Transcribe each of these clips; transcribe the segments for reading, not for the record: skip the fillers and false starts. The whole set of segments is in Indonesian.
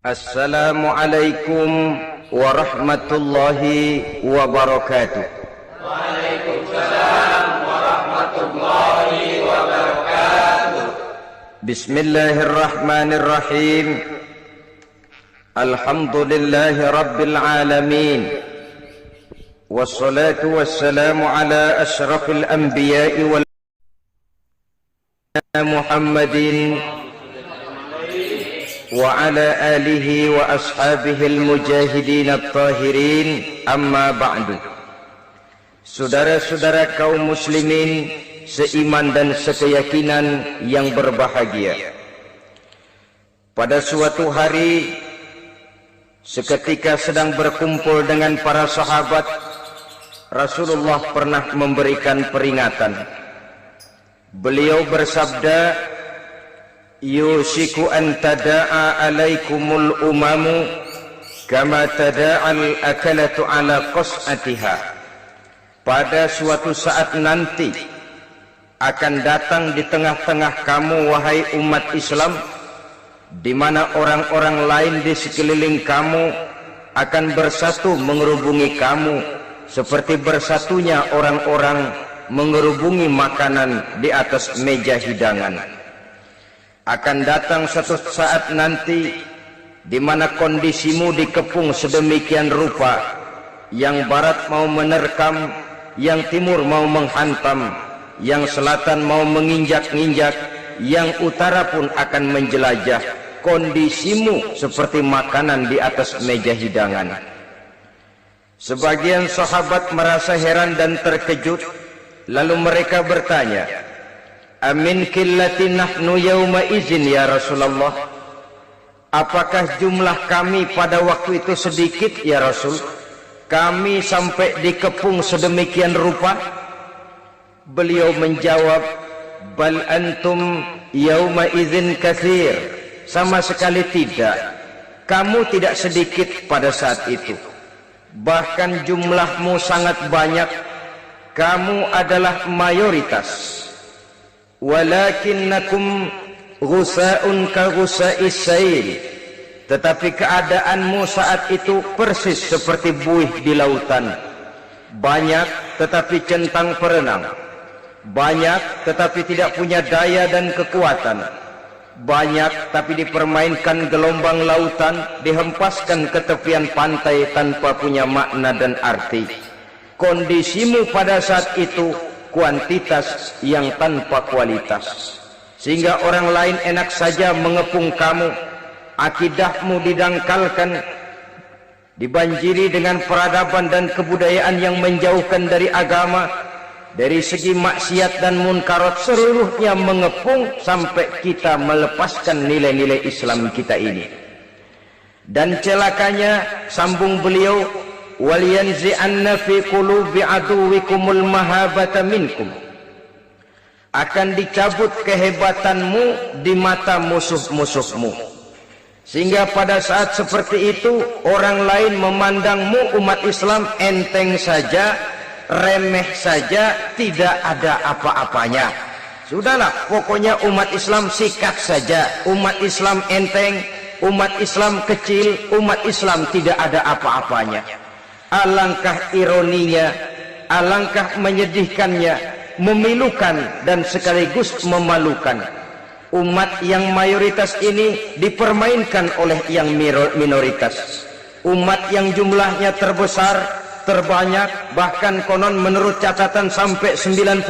Assalamualaikum warahmatullahi wabarakatuh. Waalaikumsalam warahmatullahi wabarakatuh. Bismillahirrahmanirrahim. Alhamdulillahi rabbil alamin. Wassalatu wassalamu ala asyrafil anbiya'i wal Muhammadin wa ala alihi wa ashabihil mujahidin at-tahirin, amma ba'du. Saudara-saudara kaum muslimin seiman dan sekeyakinan yang berbahagia, pada suatu hari seketika sedang berkumpul dengan para sahabat, Rasulullah pernah memberikan peringatan. Beliau bersabda, yushiku an tada'a alaikumul umamu kama tada'al akalatu ala qas'atiha. Pada suatu saat nanti akan datang di tengah-tengah kamu, wahai umat Islam, di mana orang-orang lain di sekeliling kamu akan bersatu mengerubungi kamu seperti bersatunya orang-orang mengerubungi makanan di atas meja hidangan. Akan datang suatu saat nanti di mana kondisimu dikepung sedemikian rupa, yang barat mau menerkam, yang timur mau menghantam, yang selatan mau menginjak-injak, yang utara pun akan menjelajah. Kondisimu seperti makanan di atas meja hidangan. Sebagian sahabat merasa heran dan terkejut, lalu mereka bertanya, amin qillati nahnu yawma izin ya Rasulullah? Apakah jumlah kami pada waktu itu sedikit ya Rasul? Kami sampai dikepung sedemikian rupa? Beliau menjawab, bal antum yawma izin katsir. Sama sekali tidak. Kamu tidak sedikit pada saat itu. Bahkan jumlahmu sangat banyak. Kamu adalah mayoritas. Walakinnakum ghusa'un ka ghusa'is sail. Tetapi keadaanmu saat itu persis seperti buih di lautan. Banyak tetapi centang perenang. Banyak tetapi tidak punya daya dan kekuatan. Banyak tapi dipermainkan gelombang lautan, dihempaskan ke tepian pantai tanpa punya makna dan arti. Kondisimu pada saat itu kuantitas yang tanpa kualitas, sehingga orang lain enak saja mengepung kamu. Akidahmu didangkalkan, dibanjiri dengan peradaban dan kebudayaan yang menjauhkan dari agama. Dari segi maksiat dan munkarat seluruhnya mengepung sampai kita melepaskan nilai-nilai Islam kita ini. Dan celakanya, sambung beliau, waliyanzi'anna fi qulubi aduwikumul mahabata minkum. Akan dicabut kehebatanmu di mata musuh-musuhmu, sehingga pada saat seperti itu orang lain memandangmu umat Islam enteng saja, remeh saja, tidak ada apa-apanya. Sudahlah, pokoknya umat Islam sikat saja. Umat Islam enteng, umat Islam kecil, umat Islam tidak ada apa-apanya. Alangkah ironinya, alangkah menyedihkannya, memilukan dan sekaligus memalukan. Umat yang mayoritas ini dipermainkan oleh yang minoritas. Umat yang jumlahnya terbesar, terbanyak, bahkan konon menurut catatan sampai 90%,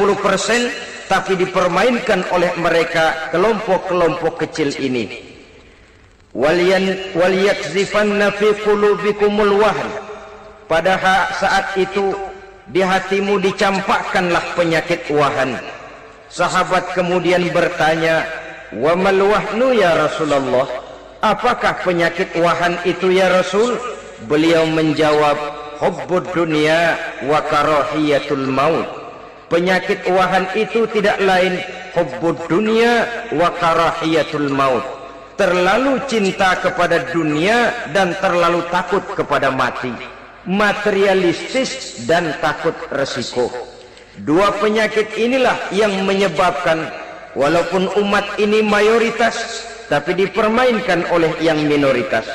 tapi dipermainkan oleh mereka kelompok-kelompok kecil ini. Waliyakzifanna fi qulubikumul wahn. Pada saat itu di hatimu dicampakkanlah penyakit wahan. Sahabat kemudian bertanya, wa mal wahnu ya Rasulullah? Apakah penyakit wahan itu ya Rasul? Beliau menjawab, hubbud dunya wa karahiyatul maut. Penyakit wahan itu tidak lain hubbud dunya wa karahiyatul maut. Terlalu cinta kepada dunia dan terlalu takut kepada mati. Materialistis dan takut resiko. Dua penyakit inilah yang menyebabkan walaupun umat ini mayoritas, tapi dipermainkan oleh yang minoritas.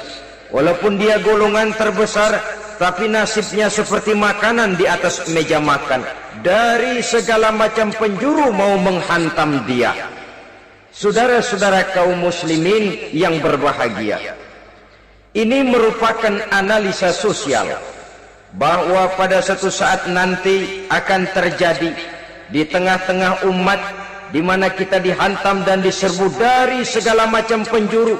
Walaupun dia golongan terbesar, tapi nasibnya seperti makanan di atas meja makan. Dari segala macam penjuru mau menghantam dia. Saudara-saudara kaum muslimin yang berbahagia, ini merupakan analisa sosial bahwa pada suatu saat nanti akan terjadi di tengah-tengah umat di mana kita dihantam dan diserbu dari segala macam penjuru.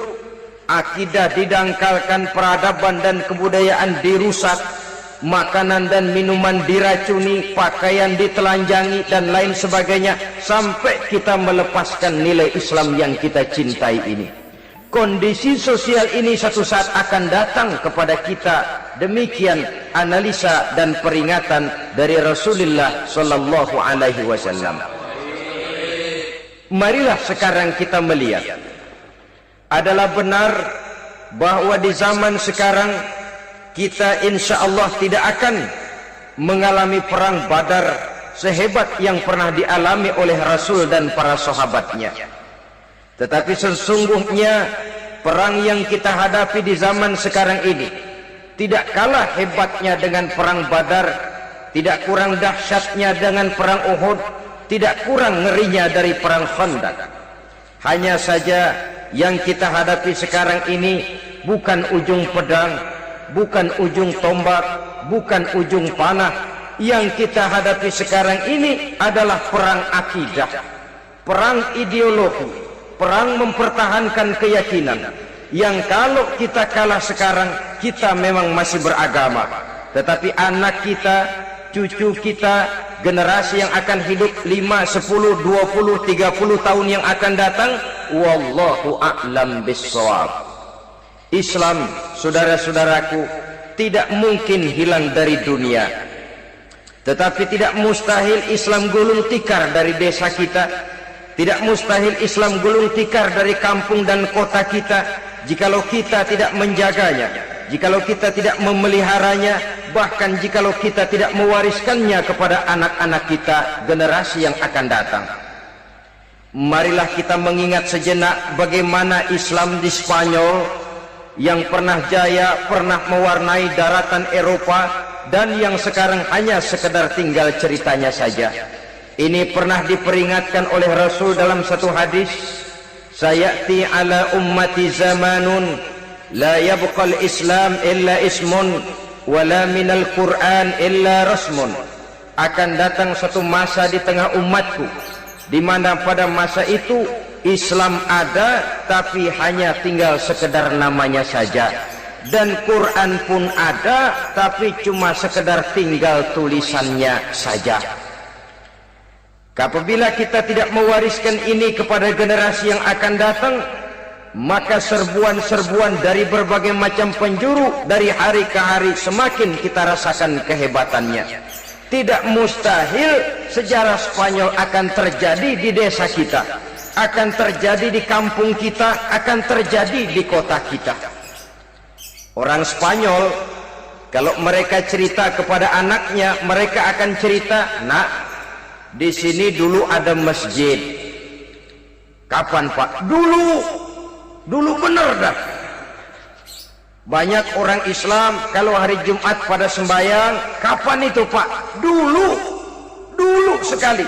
Akidah didangkalkan, peradaban dan kebudayaan dirusak, makanan dan minuman diracuni, pakaian ditelanjangi dan lain sebagainya, sampai kita melepaskan nilai Islam yang kita cintai ini. Kondisi sosial ini satu saat akan datang kepada kita. Demikian analisa dan peringatan dari Rasulullah sallallahu alaihi wasallam. Marilah sekarang kita melihat, adalah benar bahwa di zaman sekarang kita insya Allah tidak akan mengalami perang Badar sehebat yang pernah dialami oleh Rasul dan para sahabatnya. Tetapi sesungguhnya perang yang kita hadapi di zaman sekarang ini tidak kalah hebatnya dengan perang Badar, tidak kurang dahsyatnya dengan perang Uhud, tidak kurang ngerinya dari perang Khandaq. Hanya saja yang kita hadapi sekarang ini bukan ujung pedang, bukan ujung tombak, bukan ujung panah. Yang kita hadapi sekarang ini adalah perang akidah, perang ideologi, perang mempertahankan keyakinan. Yang kalau kita kalah sekarang, kita memang masih beragama, tetapi anak kita, cucu kita, generasi yang akan hidup 5, 10, 20, 30 tahun yang akan datang, wallahu a'lam bissawab. Islam, saudara-saudaraku, tidak mungkin hilang dari dunia, tetapi tidak mustahil Islam gulung tikar dari desa kita, tidak mustahil Islam gulung tikar dari kampung dan kota kita, jikalau kita tidak menjaganya, jikalau kita tidak memeliharanya, bahkan jikalau kita tidak mewariskannya kepada anak-anak kita, generasi yang akan datang. Marilah kita mengingat sejenak bagaimana Islam di Spanyol yang pernah jaya, pernah mewarnai daratan Eropa, dan yang sekarang hanya sekedar tinggal ceritanya saja. Ini pernah diperingatkan oleh Rasul dalam satu hadis, sayati ala ummati zamanun la yabqal Islam illa ismun wala minal Quran illa rasmun. Akan datang satu masa di tengah umatku di mana pada masa itu Islam ada tapi hanya tinggal sekedar namanya saja, dan Quran pun ada tapi cuma sekedar tinggal tulisannya saja. Apabila kita tidak mewariskan ini kepada generasi yang akan datang, maka serbuan-serbuan dari berbagai macam penjuru dari hari ke hari semakin kita rasakan kehebatannya. Tidak mustahil sejarah Spanyol akan terjadi di desa kita, akan terjadi di kampung kita, akan terjadi di kota kita. Orang Spanyol kalau mereka cerita kepada anaknya, mereka akan cerita, "Nak, di sini dulu ada masjid." "Kapan, Pak?" Dulu bener dah. Banyak orang Islam kalau hari Jumat pada sembahyang, "Kapan itu, Pak?" Dulu sekali.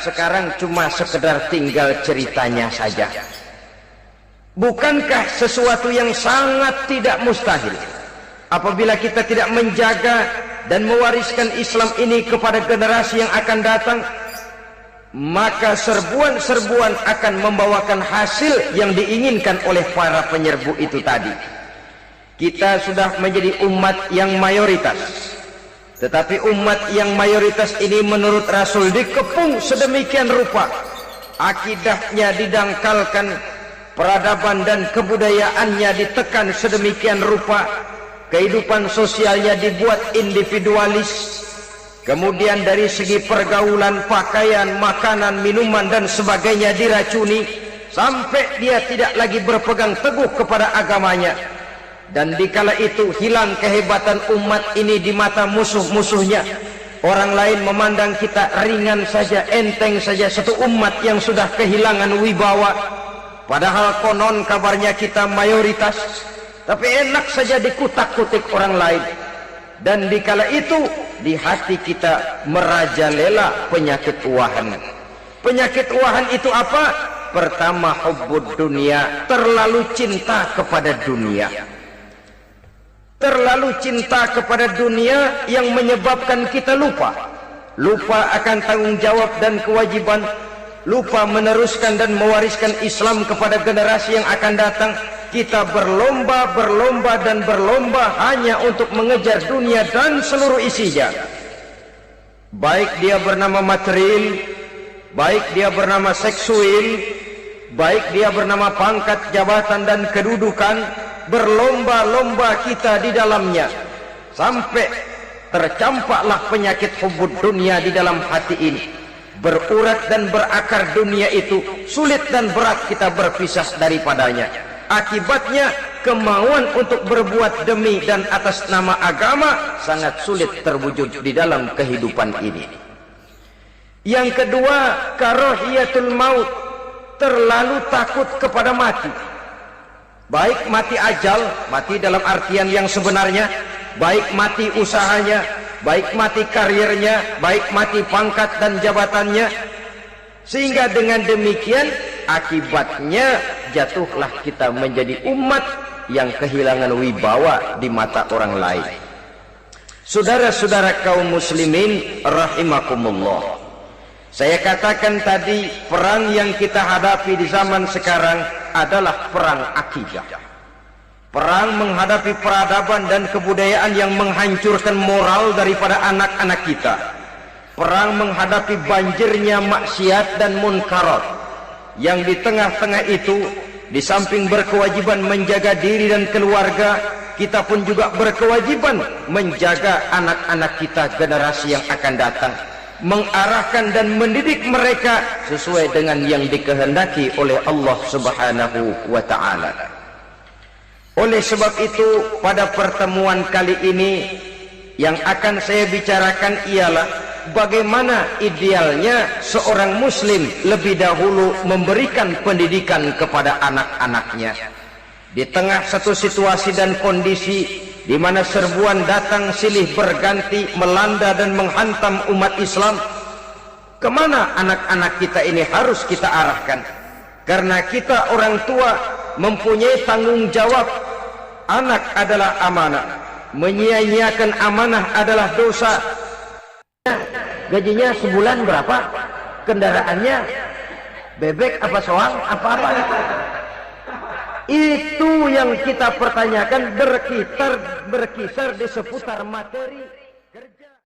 Sekarang cuma sekedar tinggal ceritanya saja. Bukankah sesuatu yang sangat tidak mustahil apabila kita tidak menjaga dan mewariskan Islam ini kepada generasi yang akan datang, maka serbuan-serbuan akan membawakan hasil yang diinginkan oleh para penyerbu itu tadi. Kita sudah menjadi umat yang mayoritas, tetapi umat yang mayoritas ini menurut Rasul dikepung sedemikian rupa, akidahnya didangkalkan, peradaban dan kebudayaannya ditekan sedemikian rupa, kehidupan sosialnya dibuat individualis, kemudian dari segi pergaulan, pakaian, makanan, minuman dan sebagainya diracuni, sampai dia tidak lagi berpegang teguh kepada agamanya. Dan dikala itu hilang kehebatan umat ini di mata musuh-musuhnya. Orang lain memandang kita ringan saja, enteng saja, satu umat yang sudah kehilangan wibawa. Padahal konon kabarnya kita mayoritas, tapi enak saja dikutak-kutik orang lain. Dan dikala itu di hati kita merajalela penyakit uahan. Penyakit uahan itu apa? Pertama, hubbud dunia, terlalu cinta kepada dunia. Terlalu cinta kepada dunia yang menyebabkan kita lupa akan tanggung jawab dan kewajiban, lupa meneruskan dan mewariskan Islam kepada generasi yang akan datang. Kita berlomba hanya untuk mengejar dunia dan seluruh isinya. Baik dia bernama material, baik dia bernama seksual, baik dia bernama pangkat, jabatan dan kedudukan, berlomba-lomba kita di dalamnya. Sampai tercampaklah penyakit hubbud dunia di dalam hati ini. Berurat dan berakar dunia itu, sulit dan berat kita berpisah daripadanya. Akibatnya kemauan untuk berbuat demi dan atas nama agama sangat sulit terwujud di dalam kehidupan ini. Yang kedua, karahiyatul maut, terlalu takut kepada mati. Baik mati ajal, mati dalam artian yang sebenarnya, baik mati usahanya, baik mati karirnya, baik mati pangkat dan jabatannya. Sehingga dengan demikian akibatnya jatuhlah kita menjadi umat yang kehilangan wibawa di mata orang lain. Saudara-saudara kaum muslimin rahimakumullah, saya katakan tadi, perang yang kita hadapi di zaman sekarang adalah perang akidah. Perang menghadapi peradaban dan kebudayaan yang menghancurkan moral daripada anak-anak kita. Perang menghadapi banjirnya maksiat dan munkarat, yang di tengah-tengah itu, di samping berkewajiban menjaga diri dan keluarga, kita pun juga berkewajiban menjaga anak-anak kita, generasi yang akan datang, mengarahkan dan mendidik mereka sesuai dengan yang dikehendaki oleh Allah Subhanahu wa ta'ala. Oleh sebab itu, pada pertemuan kali ini yang akan saya bicarakan ialah bagaimana idealnya seorang muslim lebih dahulu memberikan pendidikan kepada anak-anaknya. Di tengah satu situasi dan kondisi di mana serbuan datang silih berganti melanda dan menghantam umat Islam, kemana anak-anak kita ini harus kita arahkan? Karena kita orang tua mempunyai tanggung jawab. Anak adalah amanah, menyia-nyiakan amanah adalah dosa. Gajinya sebulan berapa? Kendaraannya bebek apa soang apa-apa? Itu yang kita pertanyakan, berkisar di seputar materi.